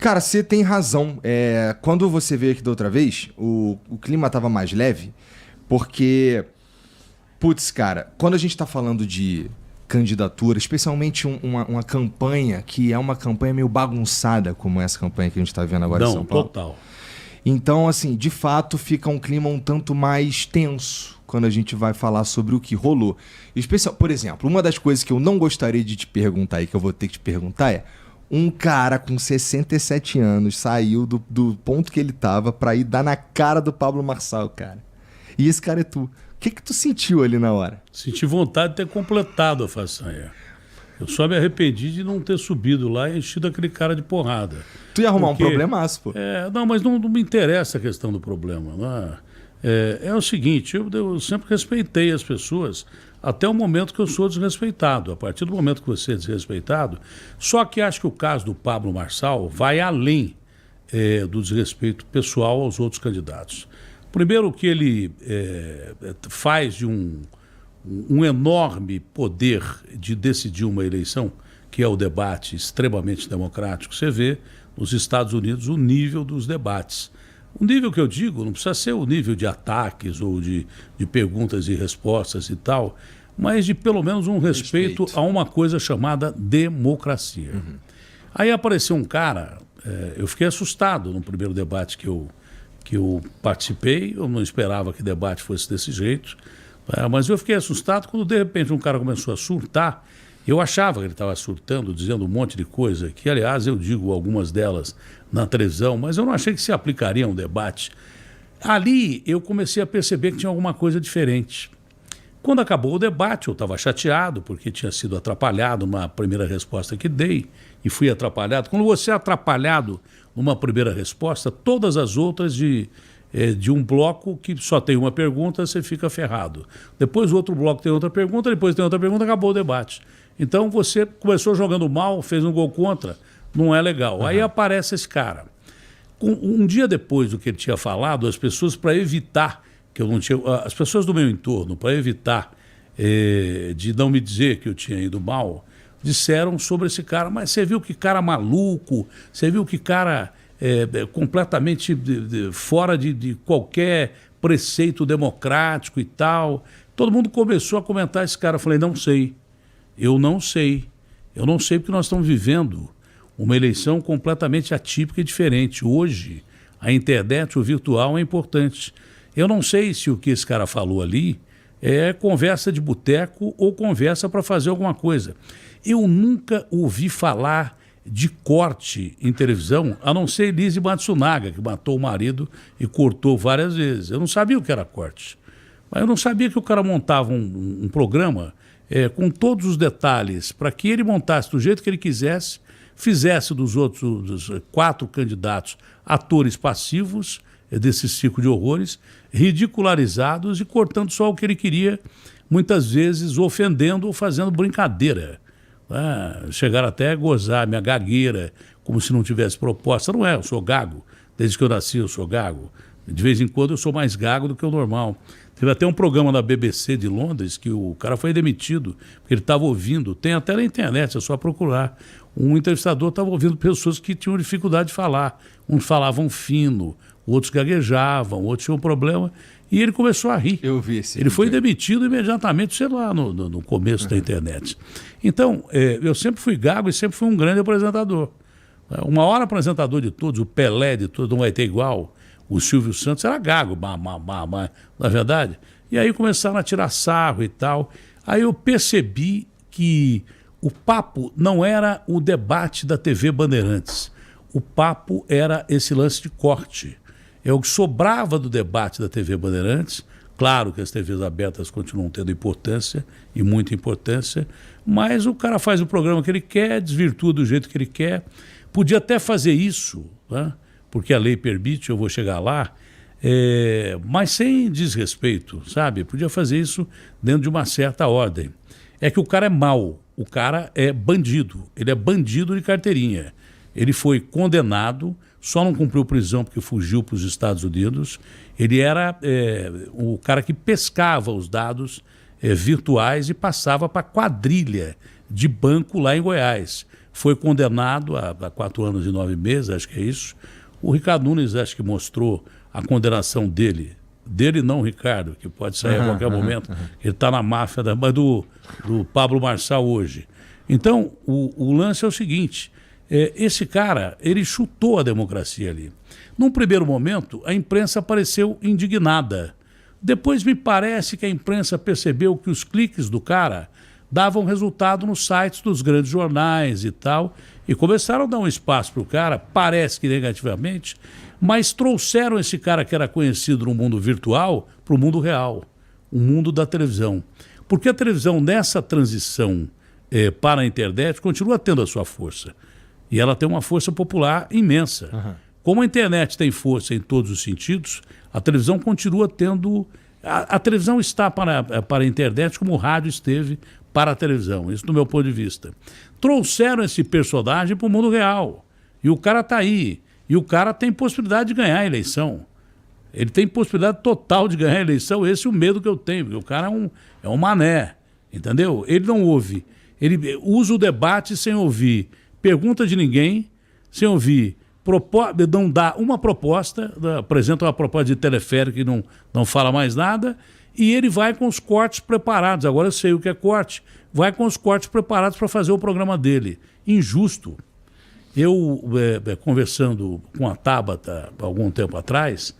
Cara, você tem razão. Quando você veio aqui da outra vez, o clima tava mais leve, porque, putz, cara, quando a gente tá falando de candidatura, especialmente uma campanha que é uma campanha meio bagunçada, como essa campanha que a gente tá vendo agora em São Paulo. Total. Então, assim, de fato, fica um clima um tanto mais tenso quando a gente vai falar sobre o que rolou. Por exemplo, uma das coisas que eu não gostaria de te perguntar e que eu vou ter que te perguntar é: um cara com 67 anos saiu do ponto que ele tava pra ir dar na cara do Pablo Marçal, cara. E esse cara é tu. O que tu sentiu ali na hora? Senti vontade de ter completado a façanha. Eu só me arrependi de não ter subido lá e enchido aquele cara de porrada. Tu ia arrumar um problemaço, pô. Não, mas não me interessa a questão do problema. Não é? É o seguinte, eu sempre respeitei as pessoas até o momento que eu sou desrespeitado. A partir do momento que você é desrespeitado, só que acho que o caso do Pablo Marçal vai além do desrespeito pessoal aos outros candidatos. Primeiro, o que ele faz de um enorme poder de decidir uma eleição, que é o debate extremamente democrático. Você vê nos Estados Unidos o nível dos debates. O nível que eu digo não precisa ser o nível de ataques ou de perguntas e respostas e tal, mas de pelo menos um respeito a uma coisa chamada democracia. Uhum. Aí apareceu um cara, eu fiquei assustado no primeiro debate que eu participei, eu não esperava que o debate fosse desse jeito, mas eu fiquei assustado quando de repente um cara começou a surtar. Eu achava que ele estava surtando, dizendo um monte de coisa, que aliás eu digo algumas delas na televisão, mas eu não achei que se aplicaria a um debate. Ali eu comecei a perceber que tinha alguma coisa diferente. Quando acabou o debate, eu estava chateado, porque tinha sido atrapalhado numa primeira resposta que dei, e fui atrapalhado. Quando você é atrapalhado numa primeira resposta, todas as outras de um bloco que só tem uma pergunta, você fica ferrado. Depois o outro bloco tem outra pergunta, depois tem outra pergunta, acabou o debate. Então você começou jogando mal, fez um gol contra, não é legal. Uhum. Aí aparece esse cara. Um dia depois do que ele tinha falado, as pessoas, para evitar que eu não tinha... As pessoas do meu entorno, para evitar de não me dizer que eu tinha ido mal, disseram sobre esse cara: mas você viu que cara maluco, você viu que cara completamente fora de qualquer preceito democrático e tal. Todo mundo começou a comentar esse cara. Eu falei: não sei. Eu não sei porque nós estamos vivendo uma eleição completamente atípica e diferente. Hoje, a internet, o virtual é importante. Eu não sei se o que esse cara falou ali é conversa de boteco ou conversa para fazer alguma coisa. Eu nunca ouvi falar de corte em televisão, a não ser Elise Matsunaga, que matou o marido e cortou várias vezes. Eu não sabia o que era corte. Mas eu não sabia que o cara montava um programa com todos os detalhes, para que ele montasse do jeito que ele quisesse, fizesse dos outros 4 candidatos atores passivos desse ciclo de horrores, ridicularizados e cortando só o que ele queria, muitas vezes ofendendo ou fazendo brincadeira. Chegaram até a gozar minha gagueira, como se não tivesse proposta. Não é, eu sou gago. Desde que eu nasci eu sou gago. De vez em quando eu sou mais gago do que o normal. Teve até um programa da BBC de Londres que o cara foi demitido, porque ele estava ouvindo, tem até na internet, é só procurar. Um entrevistador estava ouvindo pessoas que tinham dificuldade de falar. Uns falavam fino, outros gaguejavam, outros tinham problema, e ele começou a rir. Eu vi esse Ele foi demitido imediatamente, sei lá, no começo da internet. Então, eu sempre fui gago e sempre fui um grande apresentador. O maior apresentador de todos, o Pelé de todos, não vai ter igual. O Silvio Santos era gago, na verdade. E aí começaram a tirar sarro e tal. Aí eu percebi que o papo não era o debate da TV Bandeirantes. O papo era esse lance de corte. É o que sobrava do debate da TV Bandeirantes. Claro que as TVs abertas continuam tendo importância, e muita importância, mas o cara faz o programa que ele quer, desvirtua do jeito que ele quer. Podia até fazer isso, né? Porque a lei permite, eu vou chegar lá, mas sem desrespeito, sabe? Podia fazer isso dentro de uma certa ordem. É que o cara é mau, o cara é bandido, ele é bandido de carteirinha. Ele foi condenado, só não cumpriu prisão porque fugiu para os Estados Unidos. Ele era o cara que pescava os dados virtuais e passava para quadrilha de banco lá em Goiás. foi condenado a 4 anos e 9 meses, acho que é isso. O Ricardo Nunes acho que mostrou a condenação dele. Dele não, Ricardo, que pode sair a qualquer momento. Ele está na máfia mas do Pablo Marçal hoje. Então, o lance é o seguinte, esse cara, ele chutou a democracia ali. Num primeiro momento, a imprensa apareceu indignada. Depois me parece que a imprensa percebeu que os cliques do cara davam resultado nos sites dos grandes jornais e tal, e começaram a dar um espaço para o cara, parece que negativamente, mas trouxeram esse cara que era conhecido no mundo virtual para o mundo real, o mundo da televisão. Porque a televisão, nessa transição para a internet, continua tendo a sua força. E ela tem uma força popular imensa. Uhum. Como a internet tem força em todos os sentidos, a televisão continua tendo... A televisão está para a internet como o rádio esteve para a televisão, isso do meu ponto de vista. Trouxeram esse personagem para o mundo real. E o cara está aí. E o cara tem possibilidade de ganhar a eleição. Ele tem possibilidade total de ganhar a eleição. Esse é o medo que eu tenho, porque o cara é um mané, entendeu? Ele não ouve. Ele usa o debate sem ouvir pergunta de ninguém, sem ouvir, não dá uma proposta, apresenta uma proposta de teleférico e não fala mais nada, e ele vai com os cortes preparados. Agora eu sei o que é corte. Vai com os cortes preparados para fazer o programa dele. Injusto. Eu, conversando com a Tabata algum tempo atrás,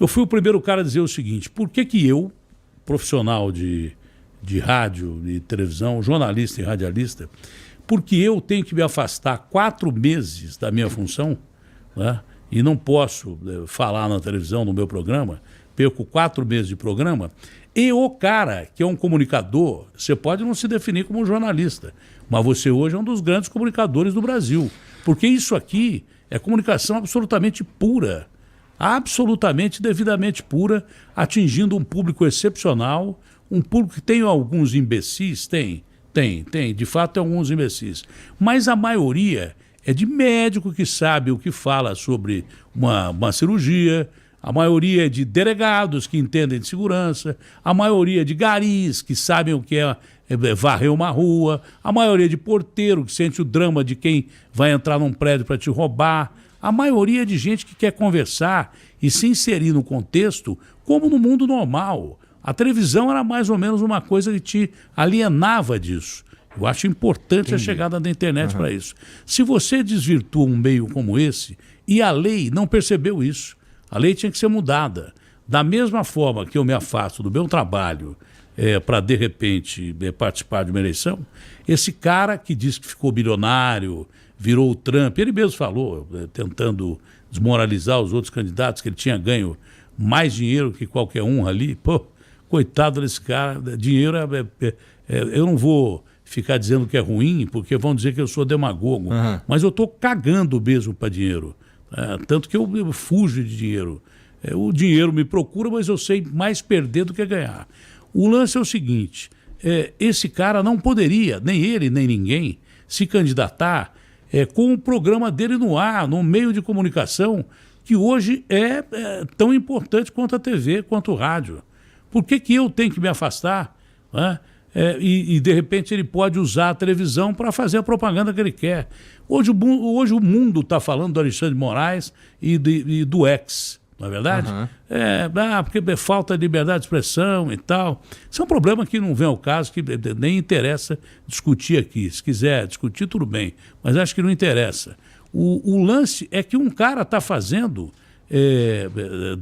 eu fui o primeiro cara a dizer o seguinte: por que eu, profissional de rádio e televisão, jornalista e radialista, porque eu tenho que me afastar 4 meses da minha função, né, e não posso falar na televisão, no meu programa, perco 4 meses de programa, e o cara que é um comunicador, você pode não se definir como um jornalista, mas você hoje é um dos grandes comunicadores do Brasil, porque isso aqui é comunicação absolutamente pura, absolutamente, devidamente pura, atingindo um público excepcional, um público que tem alguns imbecis, tem, de fato tem alguns imbecis, mas a maioria é de médico que sabe o que fala sobre uma cirurgia, a maioria é de delegados que entendem de segurança, a maioria é de garis que sabem o que é varrer uma rua, a maioria é de porteiro que sente o drama de quem vai entrar num prédio para te roubar, a maioria é de gente que quer conversar e se inserir no contexto como no mundo normal. A televisão era mais ou menos uma coisa que te alienava disso. Eu acho importante a chegada da internet para isso. Se você desvirtua um meio como esse, e a lei não percebeu isso, a lei tinha que ser mudada. Da mesma forma que eu me afasto do meu trabalho para, de repente, participar de uma eleição, esse cara que diz que ficou bilionário, virou o Trump, ele mesmo falou, tentando desmoralizar os outros candidatos, que ele tinha ganho mais dinheiro que qualquer um ali, pô, coitado desse cara, dinheiro eu não vou ficar dizendo que é ruim, porque vão dizer que eu sou demagogo, mas eu estou cagando mesmo para dinheiro, tanto que eu fujo de dinheiro. O dinheiro me procura, mas eu sei mais perder do que ganhar. O lance é o seguinte, esse cara não poderia, nem ele, nem ninguém, se candidatar com o programa dele no ar, no meio de comunicação, que hoje é tão importante quanto a TV, quanto o rádio. Por que eu tenho que me afastar? Né? E de repente ele pode usar a televisão para fazer a propaganda que ele quer. Hoje o mundo está falando do Alexandre de Moraes e do ex, não é verdade? Porque falta de liberdade de expressão e tal. Isso é um problema que não vem ao caso, que nem interessa discutir aqui. Se quiser discutir, tudo bem, mas acho que não interessa. O lance é que um cara está fazendo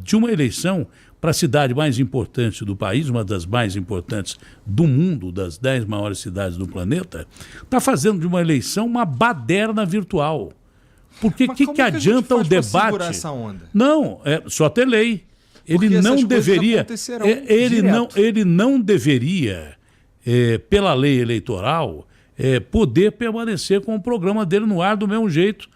de uma eleição para a cidade mais importante do país, uma das mais importantes do mundo, das 10 maiores cidades do planeta, está fazendo de uma eleição uma baderna virtual. Porque o que adianta o debate? Segurar essa onda? Não, só ter lei. Ele não deveria. Ele não deveria, pela lei eleitoral, poder permanecer com o programa dele no ar do mesmo jeito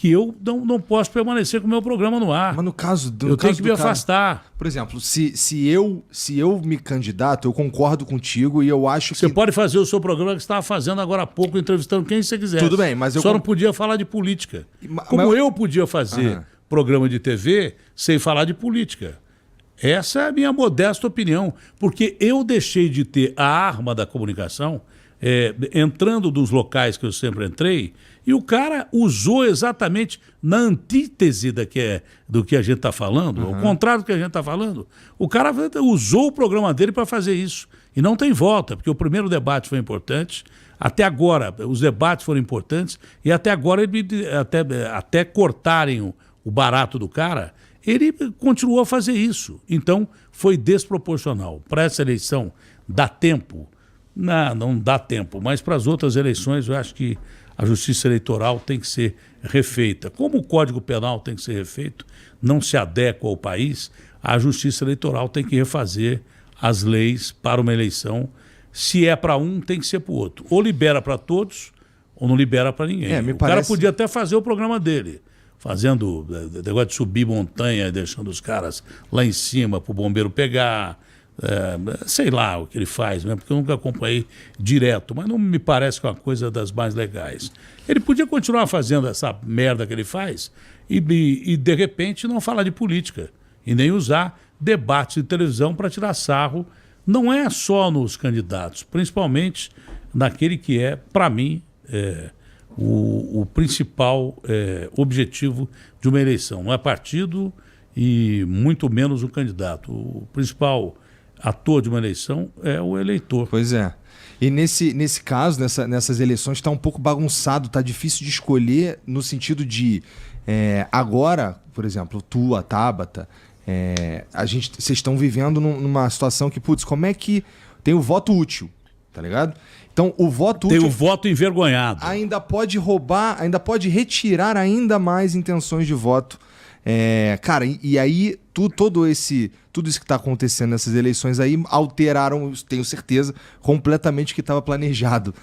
que eu não posso permanecer com o meu programa no ar. Mas no caso do eu tenho que me afastar. Por exemplo, se eu me candidato, eu concordo contigo e eu acho que... Você pode fazer o seu programa que você estava fazendo agora há pouco, entrevistando quem você quiser. Tudo bem, mas eu... Só não podia falar de política. Como eu podia fazer programa de TV sem falar de política. Essa é a minha modesta opinião. Porque eu deixei de ter a arma da comunicação, entrando nos locais que eu sempre entrei, e o cara usou exatamente na antítese do que a gente está falando, ao contrário do que a gente está falando. O cara usou o programa dele para fazer isso. E não tem volta, porque o primeiro debate foi importante, até agora os debates foram importantes, e até agora, até cortarem o barato do cara, ele continuou a fazer isso. Então, foi desproporcional. Para essa eleição, dá tempo? Não dá tempo, mas para as outras eleições eu acho que a justiça eleitoral tem que ser refeita. Como o Código Penal tem que ser refeito, não se adequa ao país, a justiça eleitoral tem que refazer as leis para uma eleição. Se é para um, tem que ser para o outro. Ou libera para todos, ou não libera para ninguém. Cara podia até fazer o programa dele, fazendo negócio de subir montanha, deixando os caras lá em cima para o bombeiro pegar. Sei lá o que ele faz, né? Porque eu nunca acompanhei direto, mas não me parece que é uma coisa das mais legais. Ele podia continuar fazendo essa merda que ele faz e de repente não falar de política e nem usar debates de televisão para tirar sarro. Não é só nos candidatos, principalmente naquele que é, para mim, o principal objetivo de uma eleição. Não é partido e muito menos o candidato. O principal ator de uma eleição é o eleitor. Pois é. E nesse caso, nessas eleições, está um pouco bagunçado, está difícil de escolher no sentido de agora, por exemplo, tu, a Tabata, vocês estão vivendo numa situação que, putz, como é que tem o voto útil, tá ligado? Então, o voto útil... Tem o voto envergonhado. Ainda pode roubar, ainda pode retirar ainda mais intenções de voto. Cara, e aí tudo isso que está acontecendo nessas eleições aí alteraram, tenho certeza, completamente o que estava planejado